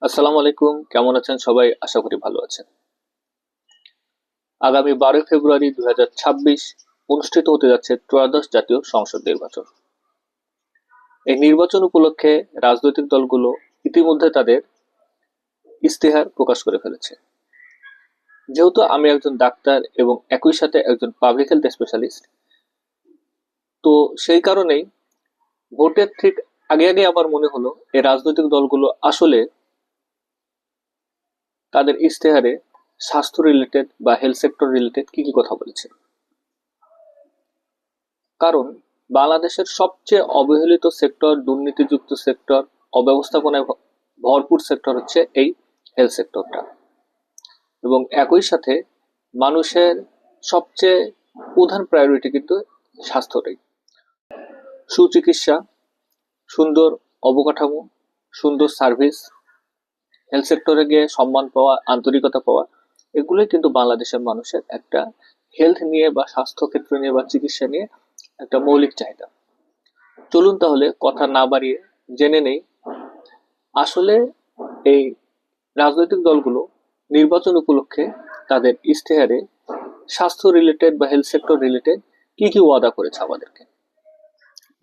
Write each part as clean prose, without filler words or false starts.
আসসালামু আলাইকুম, কেমন আছেন সবাই? আশা করি ভালো আছেন। আগামী 12 ফেব্রুয়ারি 2026 অনুষ্ঠিত হতে যাচ্ছে ত্রয়োদশ জাতীয় সংসদ নির্বাচন। এই নির্বাচন উপলক্ষে রাজনৈতিক দলগুলো ইতিমধ্যে তাদের ইস্তেহার প্রকাশ করে ফেলেছে। যেহেতু আমি একজন ডাক্তার এবং একই সাথে একজন পাবলিক হেলথ স্পেশালিস্ট, তো সেই কারণেই ভোটের ঠিক আগে আগে আমার মনে হলো এই রাজনৈতিক দলগুলো আসলে তাদের ইস্তেহারে স্বাস্থ্য রিলেটেড বা হেলথ সেক্টর রিলেটেড কি কি কথা বলেছে। কারণ বাংলাদেশের সবচেয়ে অবহেলিত সেক্টর, দুর্নীতিযুক্ত সেক্টর, অব্যবস্থাপনায় ভরপুর সেক্টর হচ্ছে এই হেলথ সেক্টরটা। এবং একই সাথে মানুষের সবচেয়ে প্রধান প্রায়োরিটি কিন্তু স্বাস্থ্যটাই। সুচিকিৎসা, সুন্দর অবকাঠামো, সুন্দর সার্ভিস, হেলথ সেক্টরে গিয়ে সম্মান পাওয়া, আন্তরিকতা পাওয়া, এগুলোই কিন্তু বাংলাদেশের মানুষের একটা হেলথ নিয়ে বা স্বাস্থ্য ক্ষেত্র নিয়ে বা চিকিৎসা নিয়ে একটা মৌলিক চাহিদা। চলুন তাহলে কথা না বাড়িয়ে জেনে নেই আসলে এই রাজনৈতিক দলগুলো নির্বাচন উপলক্ষে তাদের ইশতেহারে স্বাস্থ্য রিলেটেড বা হেলথ সেক্টর রিলেটেড কি কি ওয়াদা করেছে আমাদেরকে।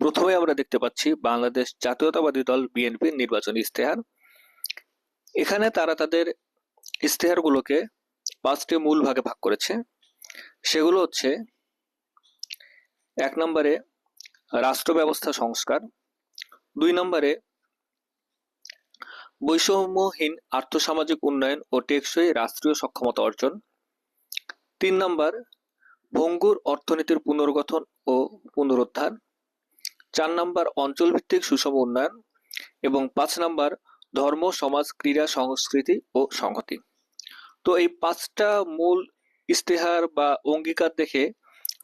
প্রথমে আমরা দেখতে পাচ্ছি বাংলাদেশ জাতীয়তাবাদী দল বিএনপির নির্বাচনী ইশতেহার। এখানে তারা তাদের ইশতেহারগুলোকে 5টি মূল ভাগে ভাগ করেছে। সেগুলো হচ্ছে: 1 নম্বরে রাষ্ট্র ব্যবস্থা সংস্কার, 2 নম্বরে বৈষম্যহীন আর্থসামাজিক উন্নয়ন ও টেকসই রাষ্ট্রীয় সক্ষমতা অর্জন, 3 নম্বর ভঙ্গুর অর্থনীতির পুনর্গঠন ও পুনরুদ্ধার, 4 নম্বর অঞ্চলভিত্তিক সুষম উন্নয়ন এবং 5 নম্বর ধর্ম, সমাজ, ক্রীড়া, সংস্কৃতি ও সংহতি। তো এই 5টা মূল ইস্তেহার বা অঙ্গীকার দেখে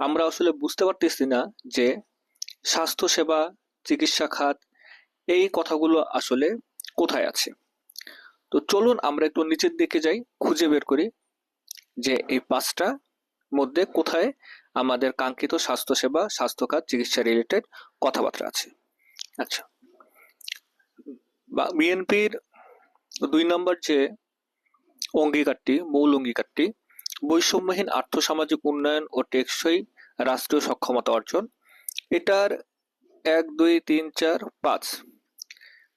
আমরা আসলে বুঝতে পারতেছি না যে স্বাস্থ্য সেবা, চিকিৎসা খাত, এই কথাগুলো আসলে কোথায় আছে। তো চলুন আমরা একটু নিচের দিকে যাই, খুঁজে বের করি যে এই 5টা মধ্যে কোথায় আমাদের কাঙ্ক্ষিত স্বাস্থ্যসেবা, স্বাস্থ্য খাত, চিকিৎসা রিলেটেড কথাবার্তা আছে। আচ্ছা, বিএনপির 2 নম্বর যে অঙ্গীকারটি, মূল অঙ্গীকারটি, বৈষম্যহীন আর্থসামাজিক উন্নয়ন ও টেকসই রাষ্ট্রীয় সক্ষমতা অর্জন। এটার 1, 2, 3, 4,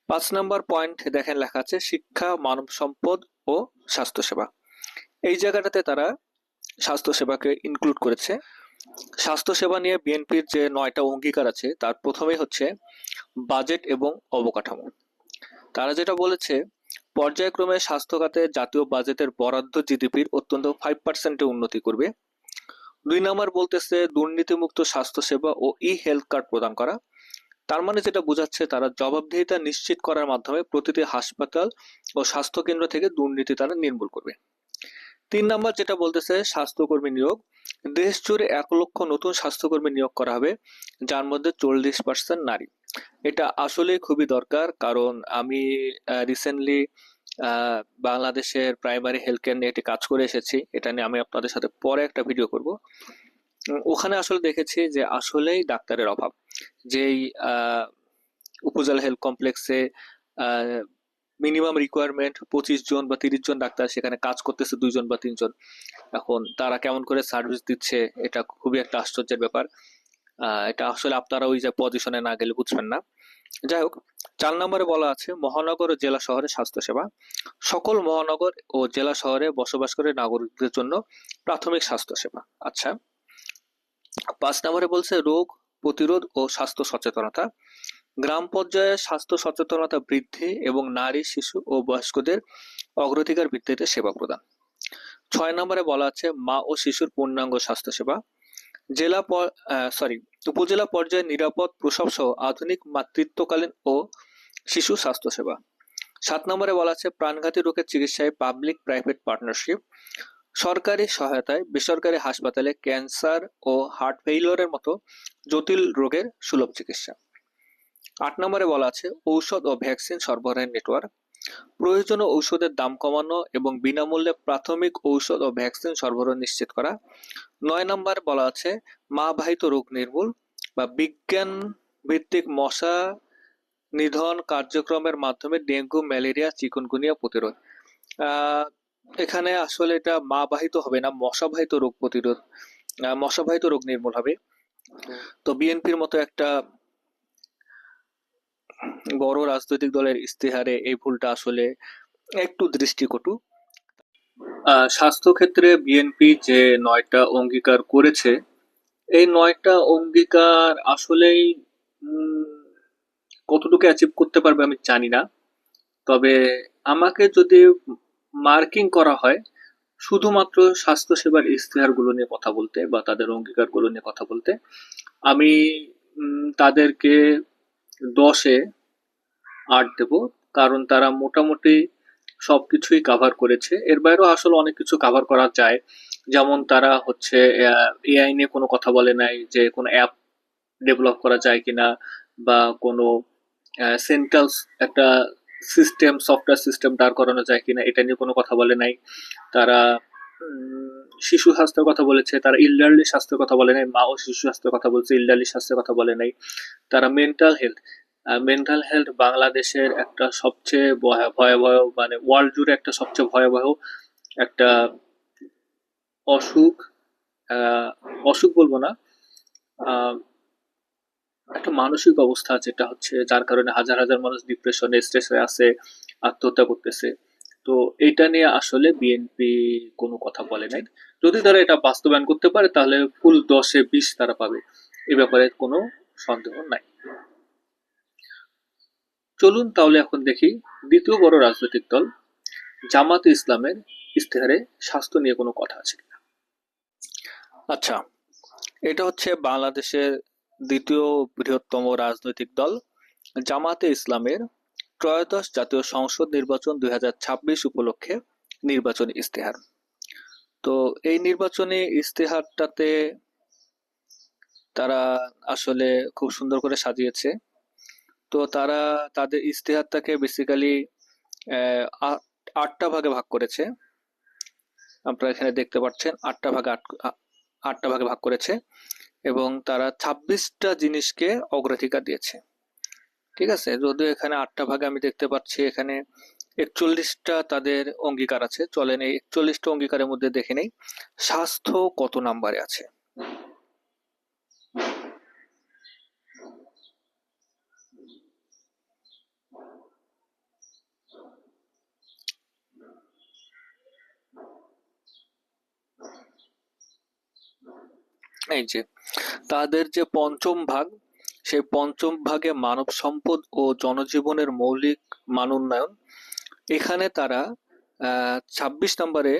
5 নম্বর পয়েন্ট দেখেন লেখা আছে শিক্ষা, মানব সম্পদ ও স্বাস্থ্যসেবা। এই জায়গাটাতে তারা স্বাস্থ্যসেবাকে ইনক্লুড করেছে। স্বাস্থ্যসেবা নিয়ে বিএনপির যে 9টা অঙ্গীকার আছে তার প্রথমেই হচ্ছে বাজেট এবং অবকাঠামো। তারা যেটা বলেছে, পর্যায়ক্রমে স্বাস্থ্য খাতে জাতীয় বাজেটের বরাদ্দ জিডিপির অত্যন্ত 5% উন্নতি করবে। 2 নম্বর বলতেছে দুর্নীতিমুক্ত স্বাস্থ্যসেবা ও হেলথ কার্ড প্রদান করা। তার মানে যেটা বোঝাচ্ছে তারা জবাবদিহিতা নিশ্চিত করার মাধ্যমে প্রতিটি হাসপাতাল ও স্বাস্থ্য কেন্দ্র থেকে দুর্নীতি তারা নির্মূল করবে। 3 নম্বর যেটা বলতেছে স্বাস্থ্যকর্মী নিয়োগ। দেশ জুড়ে 1 লক্ষ নতুন স্বাস্থ্যকর্মী নিয়োগ করা হবে, যার মধ্যে 40% নারী। এটা আসলেই খুবই দরকার, কারণ আমি রিসেন্টলি বাংলাদেশের প্রাইমারি হেলথ কেয়ার নিয়ে একটি কাজ করে এসেছি। এটা নিয়ে আমি আপনাদের সাথে পরে একটা ভিডিও করব। ওখানে আসলে দেখেছি যে আসলেই ডাক্তারের অভাব। যেই উপজেলা হেলথ কমপ্লেক্সে মিনিমাম রিকোয়ারমেন্ট 25 জন বা 30 জন ডাক্তার, সেখানে কাজ করতেছে 2 জন বা 3 জন। এখন তারা কেমন করে সার্ভিস দিচ্ছে, এটা খুবই একটা আশ্চর্যের ব্যাপার। এটা আসলে আপনারা ওই যে পজিশনে না গেলে বুঝবেন না। যাই হোক, 4 নম্বরে বলা আছে মহানগর ও জেলা শহরে স্বাস্থ্যসেবা। সকল মহানগর ও জেলা শহরে বসবাস করে নাগরিকদের জন্য প্রাথমিক স্বাস্থ্যসেবা। আচ্ছা, 5 নম্বরে বলছে রোগ প্রতিরোধ ও স্বাস্থ্য সচেতনতা। গ্রাম পর্যায়ে স্বাস্থ্য সচেতনতা বৃদ্ধি এবং নারী, শিশু ও বয়স্কদের অগ্রাধিকার ভিত্তিতে সেবা প্রদান। 6 নম্বরে বলা আছে মা ও শিশুর পূর্ণাঙ্গ স্বাস্থ্যসেবা। উপজেলা পর্যায়ে নিরাপদ প্রসব সহ আধুনিক মাতৃত্বকালীন ও শিশু স্বাস্থ্যসেবা। 7 নম্বরে বলা আছে প্রাণঘাতী রোগের চিকিৎসায় পাবলিক প্রাইভেট পার্টনারশিপ। সরকারি সহায়তায় বেসরকারি হাসপাতালে ক্যান্সার ও হার্ট ফেইলিওরের মতো জটিল রোগের সুলভ চিকিৎসা। 8 নম্বরে বলা আছে ঔষধ ও ভ্যাকসিন সরবরাহের নেটওয়ার্ক। প্রয়োজনীয় ঔষধের দাম কমানো এবং বিনামূল্যে প্রাথমিক ঔষধ ও ভ্যাকসিন সরবরাহ নিশ্চিত করা। 9 নম্বর বলা আছে মা বাহিত রোগ নির্মূল বা বিজ্ঞান ভিত্তিক মশা নিধন কার্যক্রমের মাধ্যমে ডেঙ্গু, ম্যালেরিয়া, চিকুনগুনিয়া প্রতিরোধ। আহ, এখানে আসলে এটা মা বাহিত হবে না, মশাবাহিত রোগ প্রতিরোধ, মশাবাহিত রোগ নির্মূল হবে। তো বিএনপির মতো একটা বড় রাজনৈতিক দলের ইস্তেহারে এই ভুলটা আসলে একটু দৃষ্টিকটু। স্বাস্থ্য ক্ষেত্রে বিএনপি যে 9টা অঙ্গীকার করেছে, এই 9টা অঙ্গীকার আসলেই কতটুকু অ্যাচিভ করতে পারবে আমি জানি না। তবে আমাকে যদি মার্কিং করা হয় শুধুমাত্র স্বাস্থ্যসেবার ইশতেহারগুলো নিয়ে কথা বলতে বা তাদের অঙ্গীকারগুলো নিয়ে কথা বলতে, আমি তাদেরকে 10-এ 8 দেব। কারণ তারা মোটামুটি সবকিছুই কাভার করেছে। এর বাইরেও আসলে অনেক কিছু কাভার করা যায়। যেমন তারা হচ্ছে এআই নিয়ে কোনো কথা বলে নাই, যে কোনো অ্যাপ ডেভেলপ করা যায় কিনা, বা কোনো সেন্ট্রাল একটা সিস্টেম, সফটওয়্যার সিস্টেম দাঁড় করানো যায় কিনা, এটা নিয়ে কোনো কথা বলে নাই। তারা শিশু স্বাস্থ্যের কথা বলেছে, তারা ইল্ডারলি স্বাস্থ্যের কথা বলে নাই, মা ও শিশু স্বাস্থ্যের কথা বলছে, ইল্ডারলি স্বাস্থ্যের কথা বলে নাই। তারা মেন্টাল হেলথ বাংলাদেশের একটা সবচেয়ে ভয়াবহ, মানে ওয়ার্ল্ড জুড়ে একটা সবচেয়ে ভয়াবহ একটা অসুখ, অসুখ বলবো না, আহ, একটা মানসিক অবস্থা যেটা হচ্ছে, যার কারণে হাজার হাজার মানুষ ডিপ্রেশনে, স্ট্রেসে আছে, আত্মহত্যা করতেছে। তো এইটা নিয়ে আসলে বিএনপি কোনো কথা বলে নাই। যদি তারা এটা বাস্তবায়ন করতে পারে তাহলে ফুল 10-এ 20 তারা পাবে, এ ব্যাপারে কোনো সন্দেহ নাই। চলুন তাহলে এখন দেখি দ্বিতীয় বড় রাজনৈতিক দল জামাতে ইসলামের ইশতেহারে স্বাস্থ্য নিয়ে কোনো কথা আছে কিনা। আচ্ছা, এটা হচ্ছে বাংলাদেশের দ্বিতীয় বৃহত্তম রাজনৈতিক দল জামাতে ইসলামের ত্রয়োদশ জাতীয় সংসদ নির্বাচন 2026 উপলক্ষে নির্বাচনী ইশতেহার। তো এই নির্বাচনী ইশতেহারটাতে তারা আসলে খুব সুন্দর করে সাজিয়েছে। তো তারা তাদের ইশতেহারটাকে বেসিক্যালি 8টা ভাগে ভাগ করেছে। আপনারা এখানে দেখতে পাচ্ছেন 8টা ভাগে ভাগ করেছে, এবং তারা 26টা জিনিসকে অগ্রাধিকার দিয়েছে। ঠিক আছে, যদিও এখানে 8টা ভাগে আমি দেখতে পাচ্ছি এখানে 41টা তাদের অঙ্গীকার আছে। চলেন এই 41টা অঙ্গীকারের মধ্যে দেখে নেই স্বাস্থ্য কত নাম্বারে আছে। এই যে তাদের যে পঞ্চম ভাগ, সেই পঞ্চম ভাগে মানব সম্পদ ও জনজীবনের মৌলিক মান উন্নয়ন, এখানে তারা 26 নম্বরে,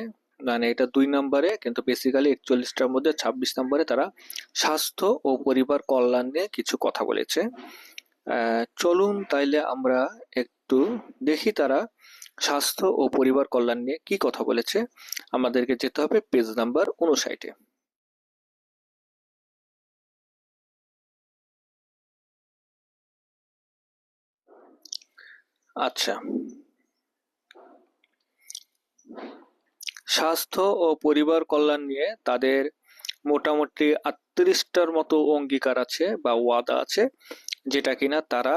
মানে এটা 2 নম্বরে, কিন্তু বেসিক্যালি 41টার মধ্যে 26 নম্বরে তারা স্বাস্থ্য ও পরিবার কল্যাণ নিয়ে কিছু কথা বলেছে। চলুন তাইলে আমরা একটু দেখি তারা স্বাস্থ্য ও পরিবার কল্যাণ নিয়ে কি কথা বলেছে। আমাদেরকে যেতে হবে পেজ নাম্বার 59-এ। আচ্ছা, স্বাস্থ্য ও পরিবার কল্যাণ নিয়ে তাদের মোটামুটি 38টার মতো অঙ্গীকার আছে বা ওয়াদা আছে, যেটা কিনা তারা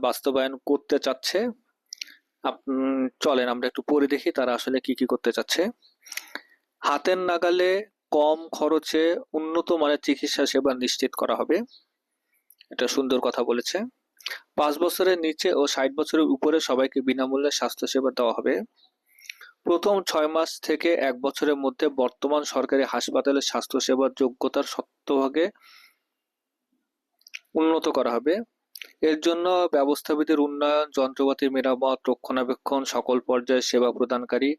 বাস্তবায়ন করতে চাচ্ছে। চলেন আমরা একটু পড়ে দেখি তারা আসলে কি কি করতে চাচ্ছে। হাতের নাগালে কম খরচে উন্নত মানের চিকিৎসা সেবা নিশ্চিত করা হবে, এটা সুন্দর কথা বলেছে। 5 বছরের নিচে ও 60 বছরের উপরে সবাইকে বিনামূল্যে স্বাস্থ্যসেবা দেওয়া হবে। প্রথম 6 মাস থেকে 1 বছরের মধ্যে বর্তমান সরকারি হাসপাতালে স্বাস্থ্যসেবার যোগ্যতার শতভাগে উন্নত করা হবে। এর জন্য ব্যবস্থাবিধির উন্নয়ন, যন্ত্রপাতির মেরামত, রক্ষণাবেক্ষণ, সকল পর্যায়ে সেবা প্রদানকারী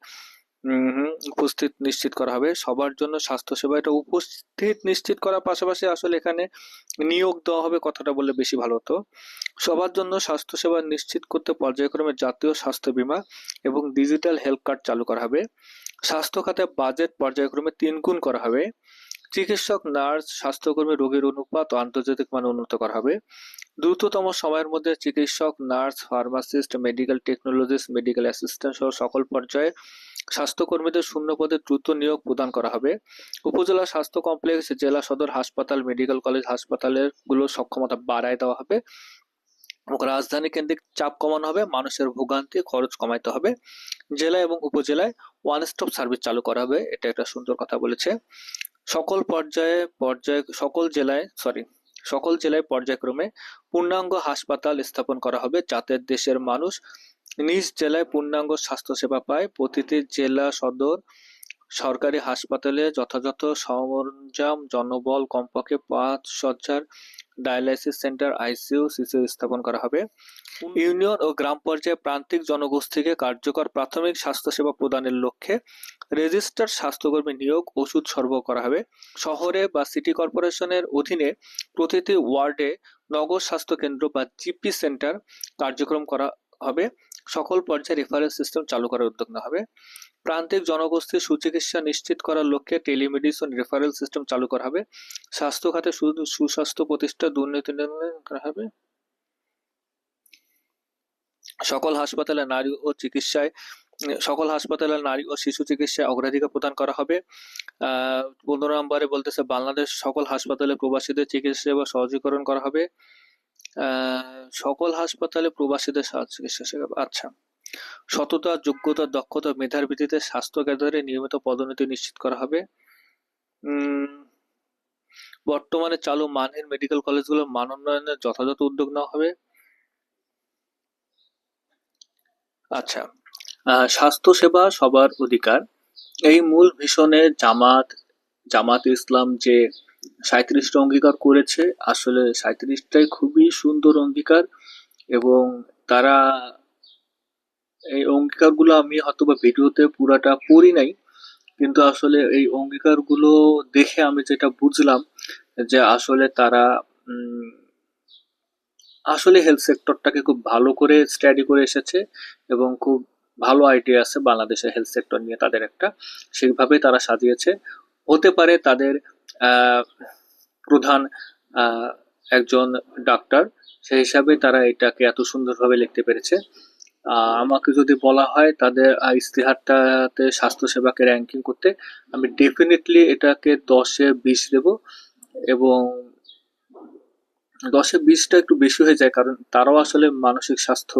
উপস্থিত নিশ্চিত করা হবে। সবার জন্য স্বাস্থ্যসেবা, এটা উপস্থিত নিশ্চিত করার পাশাপাশি আসলে এখানে নিয়োগ দেওয়া হবে, কথাটা বললে বেশি ভালো হতো। সবার জন্য স্বাস্থ্যসেবা নিশ্চিত করতে পর্যায়ক্রমে জাতীয় স্বাস্থ্য বীমা এবং ডিজিটাল হেলথ কার্ড চালু করা হবে। স্বাস্থ্য খাতে বাজেট পর্যায়ক্রমে 3 গুণ করা হবে। চিকিৎসক, নার্স, স্বাস্থ্যকর্মী, রোগীর অনুপাত ও আন্তর্জাতিক মান উন্নত করা হবে। দ্রুততম সময়ের মধ্যে চিকিৎসক, nurse, pharmacist, medical technologist, medical assistant সহ সকল পর্যায়ে স্বাস্থ্যকর্মীদের শূন্য পদে দ্রুত নিয়োগ প্রদান করা হবে। উপজেলা স্বাস্থ্য কমপ্লেক্স, জেলা সদর হাসপাতাল, মেডিকেল কলেজ হাসপাতালের গুলোর সক্ষমতা বাড়ায় দেওয়া হবে। রাজধানী কেন্দ্রিক চাপ কমানো হবে, মানুষের ভোগান্তি খরচ কমাইতে হবে, জেলা এবং উপজেলায় ওয়ান স্টপ সার্ভিস চালু করা হবে। এটা একটা সুন্দর কথা বলেছে। সকল জেলায় পর্যায়ক্রমে পূর্ণাঙ্গ হাসপাতাল স্থাপন করা হবে, যাতে দেশের মানুষ নিজ জেলায় পূর্ণাঙ্গ স্বাস্থ্যসেবা পায়। প্রতিটি জেলা সদর সরকারি হাসপাতালে যথাযথ সরঞ্জাম, জনবল, কমপক্ষে 5 শয্যার ডায়ালাইসিস সেন্টার, আইসিইউ, সিসিইউ স্থাপন করা হবে। ইউনিয়ন ও গ্রাম পর্যায়ে প্রান্তিক জনগোষ্ঠীকে কার্যকর প্রাথমিক স্বাস্থ্যসেবা প্রদানের লক্ষ্যে রেজিস্টার্ড স্বাস্থ্যকর্মী নিয়োগ, ওষুধ সরবরাহ করা হবে। শহরে বা সিটি কর্পোরেশনের অধীনে প্রতিটি ওয়ার্ডে নগর স্বাস্থ্য কেন্দ্র বা জিপি সেন্টার কার্যক্রম করা হবে। সকল পর্যায়ে রেফারেল সিস্টেম চালু করার উদ্যোগ নেওয়া হবে। প্রান্তিক জনগোষ্ঠীর সুচিকিৎসা নিশ্চিত করার লক্ষ্যে টেলিমেডিসিন রেফারেল সিস্টেম চালু করা হবে। স্বাস্থ্য খাতে সুস্বাস্থ্য প্রতিষ্ঠা দুর্নীতি নির্মূল করা হবে। সকল হাসপাতালে নারী ও শিশু চিকিৎসায় অগ্রাধিকার প্রদান করা হবে। 15 নম্বরে বলতেছে বাংলাদেশ সকল হাসপাতালে প্রবাসীদের চিকিৎসা সেবা সহজীকরণ করা হবে। সকল হাসপাতালে প্রবাসীদের চিকিৎসা সেবা। আচ্ছা, সততা, যোগ্যতা, দক্ষতা, মেধার ভিত্তিতে স্বাস্থ্য ক্যাডারে নিয়মিত পদোন্নতি নিশ্চিত করা হবে। বর্তমানে চালু মানহীন মেডিকেল কলেজগুলোর মান উন্নয়নের যথাযথ উদ্যোগ নেওয়া হবে। আচ্ছা, স্বাস্থ্য সেবা সবার অধিকার, এই মূল ভিশনে জামাত ইসলাম যে 37টা অঙ্গীকার করেছে, আসলে 37টাই খুবই সুন্দর অঙ্গীকার, এবং তারা এই অঙ্গীকারগুলো আমি হয়তোবা ভিডিওতে পুরাটা পড়ি নাই, কিন্তু আসলে এই অঙ্গীকারগুলো দেখে আমি যেটা বুঝলাম যে আসলে তারা আসলে হেলথ সেক্টরটাকে খুব ভালো করে স্টাডি করে এসেছে, এবং খুব ভালো আইডিয়া আছে বাংলাদেশের হেলথ সেক্টর নিয়ে তাদের একটা, সেইভাবে তারা সাজিয়েছে। হতে পারে তাদের প্রধান একজন ডাক্তার, সেই হিসাবে তারা এটাকে এত সুন্দরভাবে লিখতে পেরেছে। আমাকে যদি বলা হয় তাদের ইস্তেহারটাতে স্বাস্থ্যসেবাকে র্যাঙ্কিং করতে, আমি ডেফিনেটলি এটাকে 10-এ 20 দেব, এবং 10-এ 20টা একটু বেশি হয়ে যায়, কারণ তারাও আসলে মানসিক স্বাস্থ্য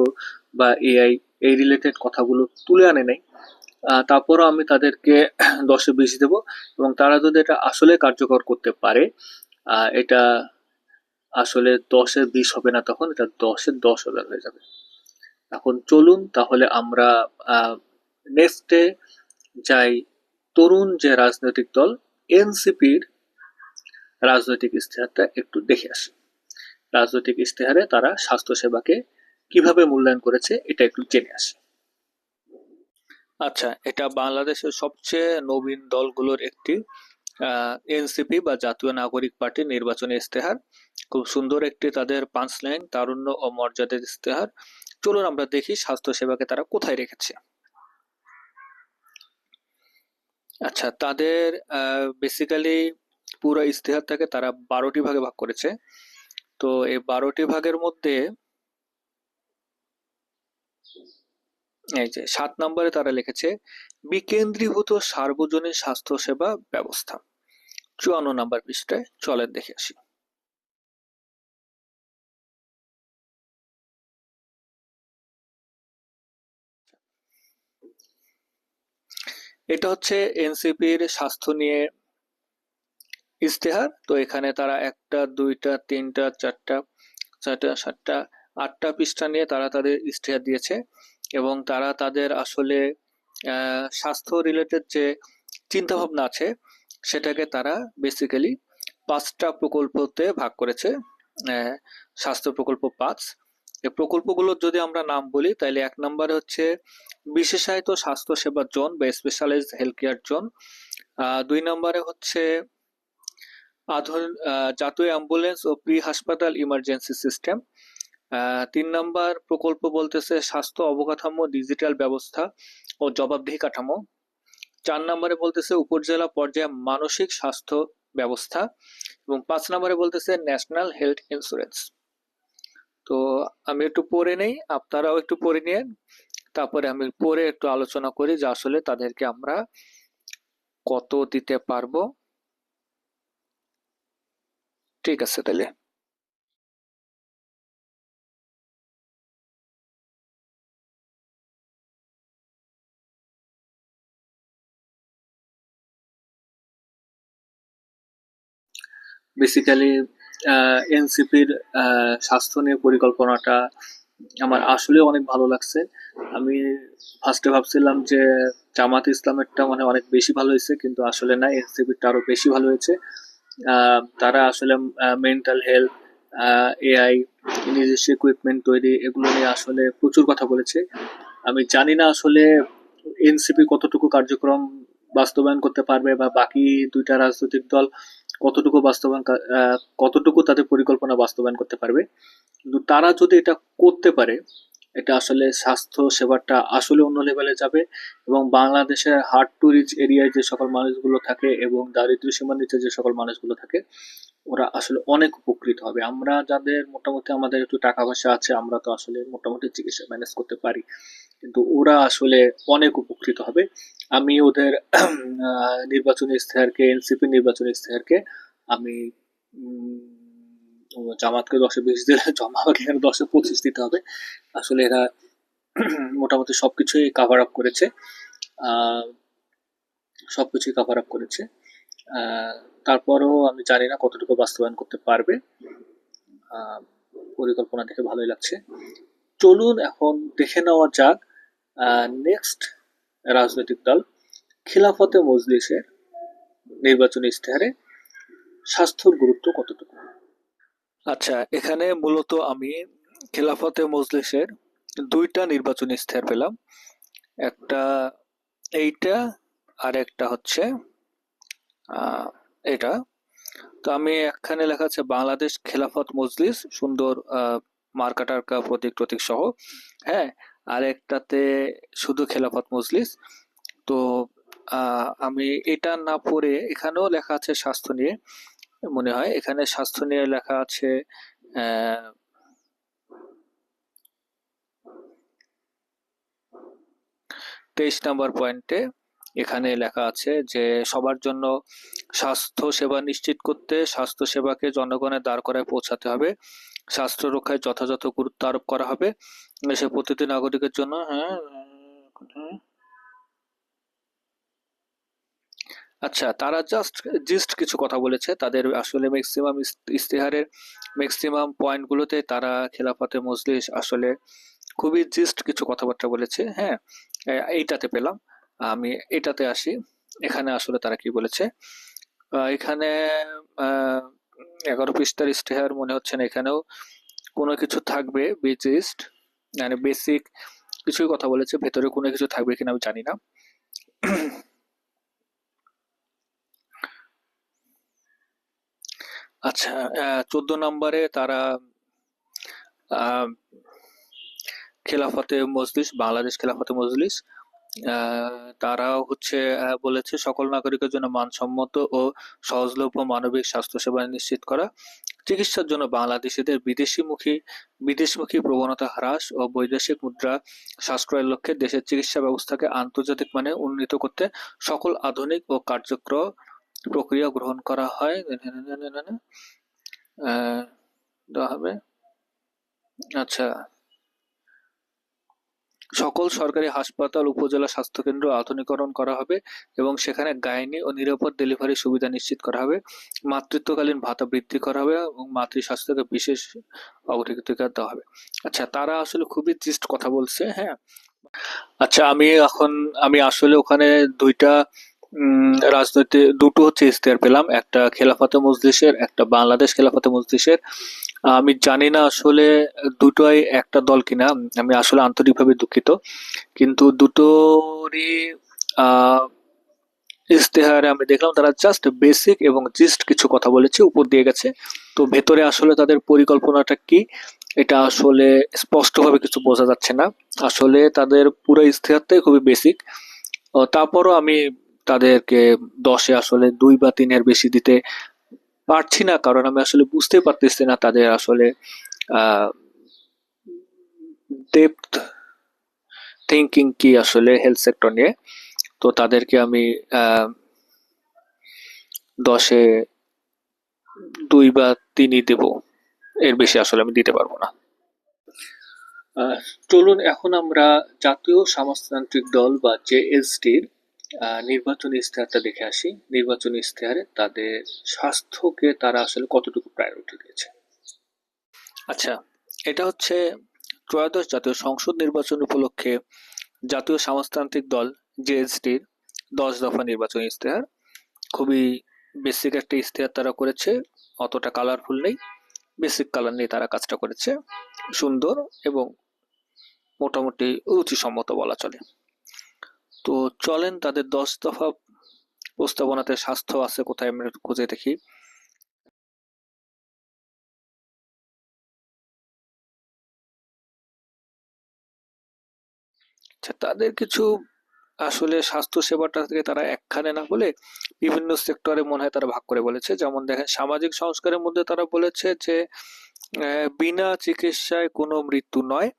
বা এআই এই রিলেটেড কথাগুলো তুলে আনে নাই। তারপরও আমি তাদেরকে 10-এ 20 দেব, এবং তারা যদি এটা আসলে কার্যকর করতে পারে, এটা আসলে 10-এ 20 হবে না, তখন এটা 10-এ 10,000 হয়ে যাবে। এখন চলুন তাহলে আমরা নেক্সটে যাই। তরুণ যে রাজনৈতিক দল এনসিপির রাজনৈতিক ইস্তেহারটা একটু দেখে আসি। রাজনৈতিক ইস্তেহারে তারা স্বাস্থ্যসেবাকে কিভাবে মূল্যায়ন করেছে এটা একটু জেনে আসি। আচ্ছা, এটা বাংলাদেশের সবচেয়ে নবীন দলগুলোর একটি, এনসিপি বা জাতীয় নাগরিক পার্টির নির্বাচনী ইস্তেহার। খুব সুন্দর একটি তাদের পাঁচলাইন তারুণ্য ও মর্যাদার ইস্তেহার। চলুন আমরা দেখি স্বাস্থ্যসেবাকে তারা কোথায় রেখেছে। আচ্ছা, তাদের বেসিক্যালি পুরো ইস্তেহারটাকে তারা 12টি ভাগে ভাগ করেছে। তো এই 12টি ভাগের মধ্যে এই যে 7 নম্বরে তারা লিখেছে বিকেন্দ্রীভূত সার্বজনীন স্বাস্থ্যসেবা ব্যবস্থা। 54 নম্বর পৃষ্ঠায় চলেন দেখে আসি। এটা হচ্ছে এনসিপির স্বাস্থ্য নিয়ে ইস্তেহার। তো এখানে তারা 1টা 2টা 3টা 4টা 6টা 7টা 8টা পৃষ্ঠা নিয়ে তারা তাদের ইস্তেহার দিয়েছে, এবং তারা তাদের আসলে স্বাস্থ্য রিলেটেড যে চিন্তা ভাবনা আছে সেটাকে তারা বেসিক্যালি 5টা প্রকল্পতে ভাগ করেছে। স্বাস্থ্য প্রকল্প 5। এই প্রকল্পগুলোর যদি আমরা নাম বলি তাহলে 1 নম্বরে হচ্ছে বিশেষায়িত স্বাস্থ্য সেবা জোন বা স্পেশালাইজড হেলথ কেয়ার জোন। 2 নম্বরে হচ্ছে জাতীয় অ্যাম্বুলেন্স ও প্রি হাসপাতাল ইমার্জেন্সি সিস্টেম। 3 নম্বর প্রকল্প বলতেছে স্বাস্থ্য অবকাঠামো, ডিজিটাল ব্যবস্থা ও জবাবদিহি কাঠামো। 4 নম্বরে বলতেছে উপজেলা পর্যায়ে মানসিক স্বাস্থ্য ব্যবস্থা, এবং 5 নম্বরে বলতেছে ন্যাশনাল হেলথ ইন্স্যুরেন্স। তো আমি একটু পড়ে নেই, আপনারাও একটু পড়ে নিন, তারপরে আমি পরে একটু আলোচনা করি যে আসলে তাদেরকে আমরা কত দিতে পারবো। ঠিক আছে তাহলে। বেসিক্যালি এনসিপির স্বাস্থ্য নিয়ে পরিকল্পনাটা আমার আসলে অনেক ভালো লাগছে। আমি ফার্স্টে ভাবছিলাম যে জামাত ইসলামেরটা মানে অনেক বেশি ভালো হয়েছে, কিন্তু আসলে না, এনসিপিরটা আরো বেশি ভালো হয়েছে। তারা আসলে মেন্টাল হেলথ, এআই, নিজস্ব ইকুইপমেন্ট তৈরি, এগুলো নিয়ে আসলে প্রচুর কথা বলেছে। আমি জানি না আসলে এনসিপি কতটুকু কার্যক্রম বাস্তবায়ন করতে পারবে, বা বাকি দুইটা রাজনৈতিক দল কতটুকু তাদের পরিকল্পনা বাস্তবায়ন করতে পারবে। কিন্তু তারা যদি এটা করতে পারে, এটা আসলে স্বাস্থ্য সেবাটা আসলে অন্য লেভেলে যাবে, এবং বাংলাদেশের হার্ড টু রিচ এরিয়ায় যে সকল মানুষগুলো থাকে এবং দারিদ্র সীমার নিচে যে সকল মানুষগুলো থাকে, ওরা আসলে অনেক উপকৃত হবে। আমরা যাদের মোটামুটি আমাদের একটু টাকা পয়সা আছে, আমরা তো আসলে মোটামুটি চিকিৎসা ম্যানেজ করতে পারি, কিন্তু ওরা আসলে অনেক উপকৃত হবে। আমি ওদের নির্বাচনী ইশতেহারকে, এনসিপি নির্বাচনী ইশতেহারকে আমি জামাতকে 10-20 দিলে জমাকে এখানে 10-25 দিতে হবে। আসলে এরা মোটামুটি সবকিছুই কাভার আপ করেছে, আহ, সবকিছুই কাভার আপ করেছে। তারপরও আমি জানি না কতটুকু বাস্তবায়ন করতে পারবে। আহ, পরিকল্পনা দেখে ভালোই লাগছে। চলুন এখন দেখে নেওয়া যাক নেক্সট রাজনৈতিক দল খিলাফতে মজলিসের নির্বাচনী ইশতেহারে স্বাস্থ্যর গুরুত্ব কতটুকু। আচ্ছা, এখানে মূলত আমি খিলাফতে মজলিসের দুইটা নির্বাচনী ইশতেহার পেলাম। একটা এইটা, আর একটা হচ্ছে এটা। তো আমি এখানে লেখা আছে বাংলাদেশ খেলাফত মজলিস, সুন্দর মার্কা টার্কা প্রতীক টতীক সহ। হ্যাঁ, আর একটাতে শুধু খেলাফত মজলিস। তো আমি এটা না পড়ে, এখানেও লেখা আছে স্বাস্থ্য নিয়ে, মনে হয় এখানে স্বাস্থ্য নিয়ে লেখা আছে 23 নম্বর পয়েন্টে। এখানে লেখা আছে যে সবার জন্য স্বাস্থ্য সেবা নিশ্চিত করতে স্বাস্থ্য সেবাকে জনগণের দ্বার করায় পৌঁছাতে হবে, স্বাস্থ্য রক্ষায় যথাযথ গুরুত্ব আরোপ করা হবে, দেশের প্রতিটি নাগরিকের জন্য। হ্যাঁ, আচ্ছা, তারা জিস্ট কিছু কথা বলেছে। তাদের আসলে ম্যাক্সিমাম ইস্তেহারের ম্যাক্সিমাম পয়েন্টগুলোতে তারা খেলাফতে মজলিস আসলে খুবই জিস্ট কিছু কথাবার্তা বলেছে। হ্যাঁ, এইটাতে পেলাম। আমি এটাতে আসি। এখানে আসলে তারা কি বলেছে। এখানে 11 পৃষ্ঠার ইশতেহার মনে হচ্ছে না এখানেও কোনো কিছু থাকবে বেসিস্ট, মানে বেসিক কিছুই কথা বলেছে, ভেতরে কোনো কিছু থাকবে কিনা আমি জানি না। আচ্ছা, 14 নম্বরে তারা খেলাফতে মজলিস, বাংলাদেশ খেলাফতে মজলিস, তারা হচ্ছে বলেছে সকল নাগরিকের জন্য মানসম্মত ও সহজলভ্য মানবিক স্বাস্থ্যসেবা নিশ্চিত করা, চিকিৎসার জন্য বাংলাদেশিদের বিদেশমুখী প্রবণতা হ্রাস ও বৈদেশিক মুদ্রা সাশ্রয়ের লক্ষ্যে দেশের চিকিৎসা ব্যবস্থাকে আন্তর্জাতিক মানে উন্নীত করতে সকল আধুনিক ও কার্যকর প্রক্রিয়া গ্রহণ করা হয়। দেওয়া হবে। আচ্ছা, সকল সরকারি হাসপাতাল, উপজেলা স্বাস্থ্যকেন্দ্র আধুনিকরণ করা হবে এবং সেখানে গাইনি ও নিরাপদ ডেলিভারি সুবিধা নিশ্চিত করা হবে। মাতৃত্বকালীন ভাতা বৃদ্ধি করা হবে এবং মাতৃস্বাস্থ্যকে বিশেষ অগ্রাধিকার দেওয়া হবে। আচ্ছা, তারা আসলে খুবই জিস্ট কথা বলছে। হ্যাঁ, আচ্ছা, আমি আসলে ওখানে দুইটা দুটো হচ্ছে ইশতেহার পেলাম, একটা খেলাফতে মজলিসের, একটা বাংলাদেশ খেলাফতে মজলিসের। আমি জানি না আসলে দুটোই একটা দল কিনা, আমি আসলে আন্তরিকভাবে দুঃখিত, কিন্তু দুটোরই আহ, ইশতেহারে আমি দেখলাম তারা জাস্ট বেসিক এবং জিস্ট কিছু কথা বলেছে, উপর দিয়ে গেছে। তো ভেতরে আসলে তাদের পরিকল্পনাটা কি, এটা আসলে স্পষ্টভাবে কিছু বোঝা যাচ্ছে না। আসলে তাদের পুরো ইশতেহারটাই খুবই বেসিক। তারপরও আমি তাদেরকে 10-এ আসলে 2 বা 3-এর বেশি দিতে পারছি না, কারণ আমি আসলে বুঝতে পারতেছি না তাদের আসলে ডেপথ থিঙ্কিং কি আসলে হেলথ সেক্টর নিয়ে। তো তাদেরকে আমি 10-এ 2 বা 3ই দেব, এর বেশি আসলে আমি দিতে পারবো না। চলুন এখন আমরা জাতীয় সমাজতান্ত্রিক দল বা জেএসটির নির্বাচনী ইশতেহারটা দেখে আসি। নির্বাচনী ইশতেহারে তাদের স্বাস্থ্যকে তারা আসলে কতটুকু প্রায়োরিটি দিয়েছে। আচ্ছা, এটা হচ্ছে ত্রয়োদশ জাতীয় সংসদ নির্বাচন উপলক্ষে জাতীয় সমাজতান্ত্রিক দল জেএসডির 10 দফা নির্বাচনী ইশতেহার। খুবই বেসিক একটা ইশতেহার তারা করেছে, অতটা কালারফুল নেই, বেসিক কালার নিয়ে তারা কাজটা করেছে, সুন্দর এবং মোটামুটি রুচিসম্মত বলা চলে। তো চলেন তাদের 10 দফা প্রস্তাবনাতে স্বাস্থ্য আছে কোথায় আমরা একটু খুঁজে দেখি। আচ্ছা, তাদের কিছু আসলে স্বাস্থ্য সেবাটা থেকে তারা একখানে না বলে বিভিন্ন সেক্টরে মনে হয় তারা ভাগ করে বলেছে। যেমন দেখেন, সামাজিক সংস্কারের মধ্যে তারা বলেছে যে বিনা চিকিৎসায় কোনো মৃত্যু নয়,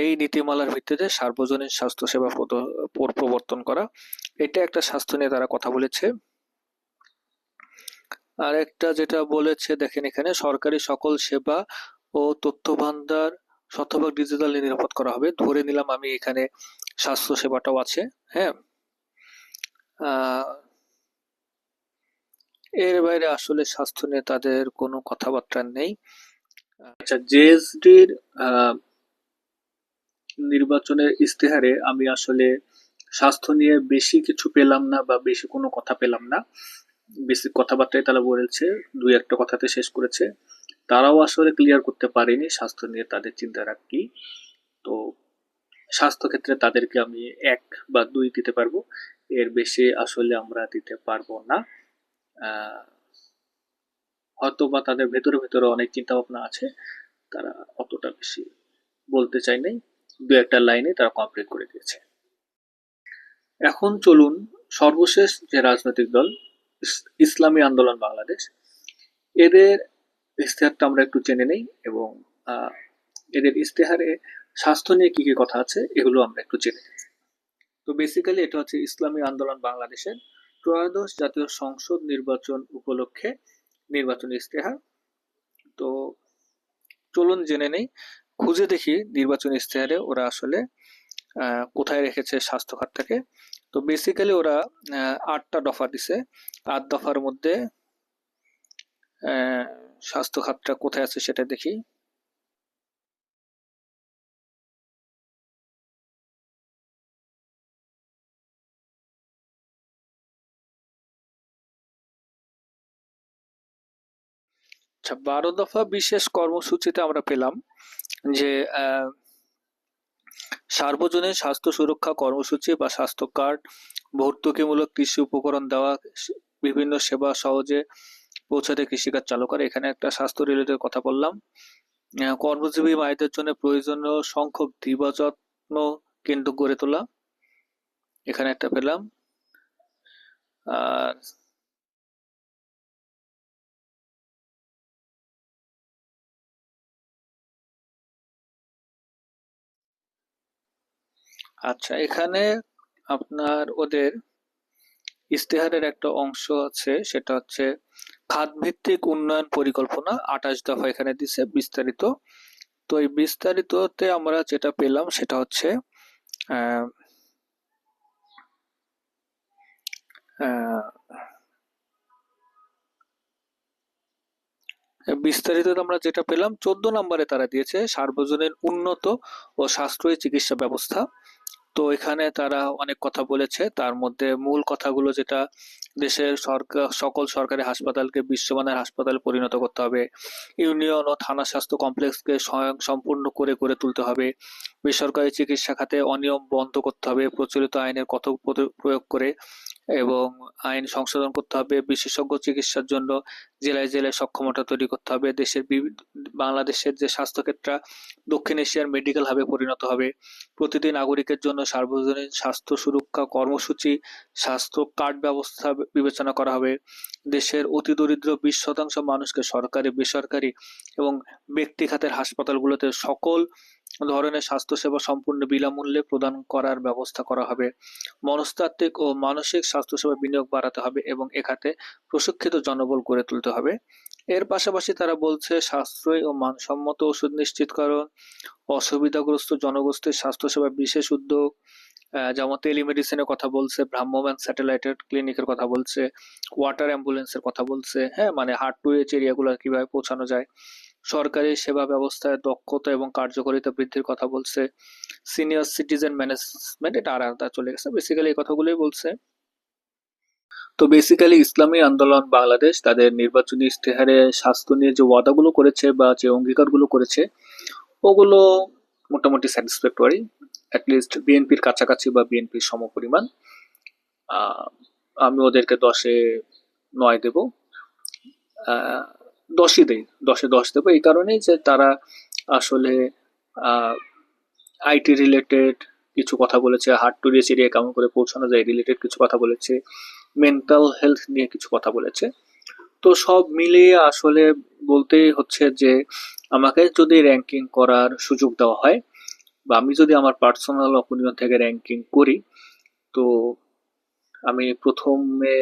এই নীতিমালার ভিত্তিতে সার্বজনীন স্বাস্থ্য সেবা প্রবর্তন করা, এটা একটা স্বাস্থ্য নিয়ে তারা কথা বলেছে। আর একটা যেটা বলেছে দেখেন এখানে, সরকারি সকল সেবা ও তথ্য ভান্ডার শতভাগ ডিজিটালি নিরাপদ করা হবে। ধরে নিলাম আমি এখানে স্বাস্থ্য সেবাটাও আছে। হ্যাঁ, এর বাইরে আসলে স্বাস্থ্য নিয়ে তাদের কোনো কথাবার্তা নেই। আচ্ছা, জেএসডির নির্বাচনের ইশতেহারে আমি আসলে স্বাস্থ্য নিয়ে বেশি কিছু পেলাম না বা বেশি কোনো কথা পেলাম না। বেসিক কথাবার্তাই তারা বলেছে, দুই একটা কথাতে শেষ করেছে। তারাও আসলে ক্লিয়ার করতে পারেনি স্বাস্থ্য নিয়ে তাদের চিন্তাধারা কি। তো স্বাস্থ্য ক্ষেত্রে তাদেরকে আমি 1 বা 2 দিতে পারবো, এর বেশি আসলে আমরা দিতে পারবো না। হয়তো বা তাদের ভেতরে ভেতরে অনেক চিন্তা ভাবনা আছে, তারা অতটা বেশি বলতে চাই নাই, দু একটা লাইনে তারা কমপ্লিট করে দিয়েছে। এখন চলুন সর্বশেষ যে রাজনৈতিক দল ইসলামী আন্দোলন বাংলাদেশ, এদের ইশতেহারটা আমরা একটু জেনে নেই এবং এদের ইশতেহারে স্বাস্থ্য নিয়ে কি কি কথা আছে এগুলো আমরা একটু জেনে নিই। তো বেসিক্যালি এটা হচ্ছে ইসলামী আন্দোলন বাংলাদেশের ত্রয়োদশ জাতীয় সংসদ নির্বাচন উপলক্ষে নির্বাচনী ইশতেহার। তো চলুন জেনে নেই, খুঁজে দেখি নির্বাচনী ইশতেহারে ওরা আসলে কোথায় রেখেছে স্বাস্থ্য খাতটাকে। তো বেসিক্যালি ওরা 8টা দফা দিছে। 8 দফার মধ্যে স্বাস্থ্য খাতটা কোথায় আছে সেটা দেখি। আচ্ছা, 12 দফা বিশেষ কর্মসূচিতে আমরা পেলাম যে সার্বজনীন স্বাস্থ্য সুরক্ষা কর্মসূচি বা স্বাস্থ্য কার্ড, ভর্তুকিমূলক কৃষি উপকরণ দেওয়া, বিভিন্ন সেবা সহজে পৌঁছাতে কৃষিকাজ চালু করে। এখানে একটা স্বাস্থ্য রিলেটেড কথা বললাম। কর্মজীবী মায়েদের জন্য প্রয়োজনীয় সংখ্যক দিবাযত্ন কেন্দ্র গড়ে তোলা, এখানে একটা পেলাম। আর আচ্ছা, এখানে আপনার ওদের ইশতেহারের একটা অংশ আছে, সেটা হচ্ছে খাতভিত্তিক উন্নয়ন পরিকল্পনা, 28 দফা এখানে দিছে বিস্তারিত। তো এই বিস্তারিততে আমরা যেটা পেলাম সেটা হচ্ছে আহ, আহ, বিস্তারিত আমরা যেটা পেলাম 14 নম্বরে তারা দিয়েছে সার্বজনীন উন্নত ও সাশ্রয়ী চিকিৎসা ব্যবস্থা। তো এখানে তারা অনেক কথা বলেছে, তার মধ্যে মূল কথাগুলো যেটা, দেশের সরকার সকল সরকারি হাসপাতালকে বিশ্বমানের হাসপাতালে পরিণত করতে হবে, ইউনিয়ন ও থানা স্বাস্থ্য কমপ্লেক্সকে স্বয়ংসম্পূর্ণ করে গড়ে তুলতে হবে, বেসরকারি চিকিৎসা খাতে অনিয়ম বন্ধ করতে হবে প্রচলিত আইনের কঠোর প্রয়োগ করে, এবং আইন সংশোধন করতে হবে, বিশেষজ্ঞ চিকিৎসার জন্য জেলায় জেলায় সক্ষমতা তৈরি করতে হবে, বাংলাদেশের যে স্বাস্থ্যক্ষেত্র দক্ষিণ এশিয়ার মেডিকেল হাবে পরিণত হবে, প্রতিটি নাগরিকের জন্য সার্বজনীন স্বাস্থ্য সুরক্ষা কর্মসূচি, স্বাস্থ্য কার্ড ব্যবস্থা বিবেচনা করা হবে, দেশের অতি দরিদ্র 20% মানুষকে সরকারি, বেসরকারি এবং ব্যক্তি খাতের হাসপাতালগুলোতে সকল ধরনের স্বাস্থ্যসেবা সম্পূর্ণ বিনামূল্যে প্রদান করার ব্যবস্থা করা হবে, মনস্তাত্ত্বিক ও মানসিক স্বাস্থ্যসেবা বিনিয়োগ বাড়াতে হবে এবং এ খাতে প্রশিক্ষিত জনবল গড়ে তুলতে হবে। এর পাশাপাশি তারা বলছে সাশ্রয়ী ও মানসম্মত ওষুধ নিশ্চিতকরণ, অসুবিধাগ্রস্ত জনগোষ্ঠীর স্বাস্থ্যসেবা বিশেষ উদ্যোগ, যেমন টেলিমেডিসিনের কথা বলছে, ভ্রাম্যমাণ স্যাটেলাইটের ক্লিনিকের কথা বলছে, ওয়াটার অ্যাম্বুলেন্সের কথা বলছে, হ্যাঁ, মানে হার্ড টু রিচ এরিয়াগুলো কিভাবে পৌঁছানো যায়, সরকারি সেবা ব্যবস্থায় দক্ষতা এবং কার্যকারিতা বৃদ্ধির কথা বলছে, সিনিয়র সিটিজেন ম্যানেজমেন্ট, এটা আলাদা চলে গেছে, বেসিক্যালি এই কথাগুলোই বলছে। তো বেসিক্যালি ইসলামী আন্দোলন বাংলাদেশ তাদের নির্বাচনী ইশতেহারে স্বাস্থ্য নিয়ে যে ওয়াদাগুলো করেছে বা যে অঙ্গীকারগুলো করেছে ওগুলো মোটামুটি স্যাটিসফ্যাক্টরি, অ্যাটলিস্ট বিএনপির কাছাকাছি বা বিএনপির সমপরিমাণ। আমি ওদেরকে 10-এ 9 দেব, 10ই দেই, 10-এ 10 দেবো এই কারণেই যে তারা আসলে আইটি রিলেটেড কিছু কথা বলেছে, হার্ড টু রিচ এরিয়া কেমন করে পৌঁছানো যায় রিলেটেড কিছু কথা বলেছে, মেন্টাল হেলথ নিয়ে কিছু কথা বলেছে। তো সব মিলিয়ে আসলে বলতেই হচ্ছে যে আমাকে যদি র্যাঙ্কিং করার সুযোগ দেওয়া হয় বা আমি যদি আমার পার্সোনাল অপিনিয়ন থেকে র্যাঙ্কিং করি, তো আমি প্রথমে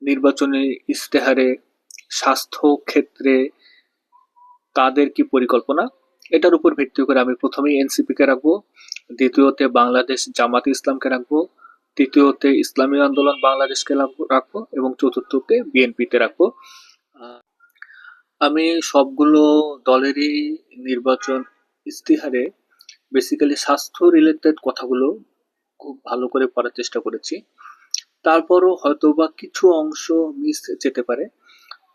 নির্বাচনী ইশতেহারে স্বাস্থ্য ক্ষেত্রে তাদের কি পরিকল্পনা এটার উপর ভিত্তি করে আমি প্রথমেই এনসিপি কে রাখবো, দ্বিতীয়তে বাংলাদেশ জামাত ইসলামকে রাখবো, তৃতীয়তে ইসলামী আন্দোলন বাংলাদেশকে রাখবো এবং চতুর্থকে বিএনপিতে রাখবো। আমি সবগুলো দলেরই নির্বাচন ইশতেহারে বেসিক্যালি স্বাস্থ্য রিলেটেড কথাগুলো খুব ভালো করে পড়ার চেষ্টা করেছি। তারপরও হয়তোবা কিছু অংশ মিস যেতে পারে,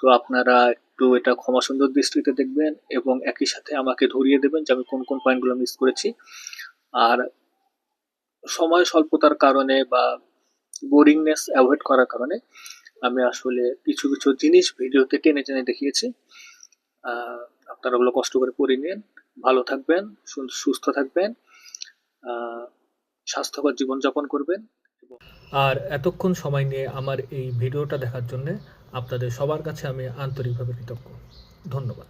তো আপনারা একটু এটা ক্ষমা সুন্দর দৃষ্টিতে দেখবেন এবং একই সাথে আমাকে ধরিয়ে দেবেন যে আমি কোন কোন পয়েন্টগুলো মিস করেছি। আর সময় স্বল্পতার কারণে বা বোরিংনেস অ্যাভয়েড করার কারণে আমি আসলে কিছু কিছু জিনিস ভিডিওতে টেনে টেনে দেখিয়েছি। আপনারা ওগুলো কষ্ট করে পড়ে নিন, ভালো থাকবেন, সুস্থ থাকবেন, স্বাস্থ্যকর জীবনযাপন করবেন। আর এতক্ষণ সময় নিয়ে আমার এই ভিডিওটা দেখার জন্য আপনাদের সবার কাছে আমি আন্তরিকভাবে কৃতজ্ঞ। ধন্যবাদ।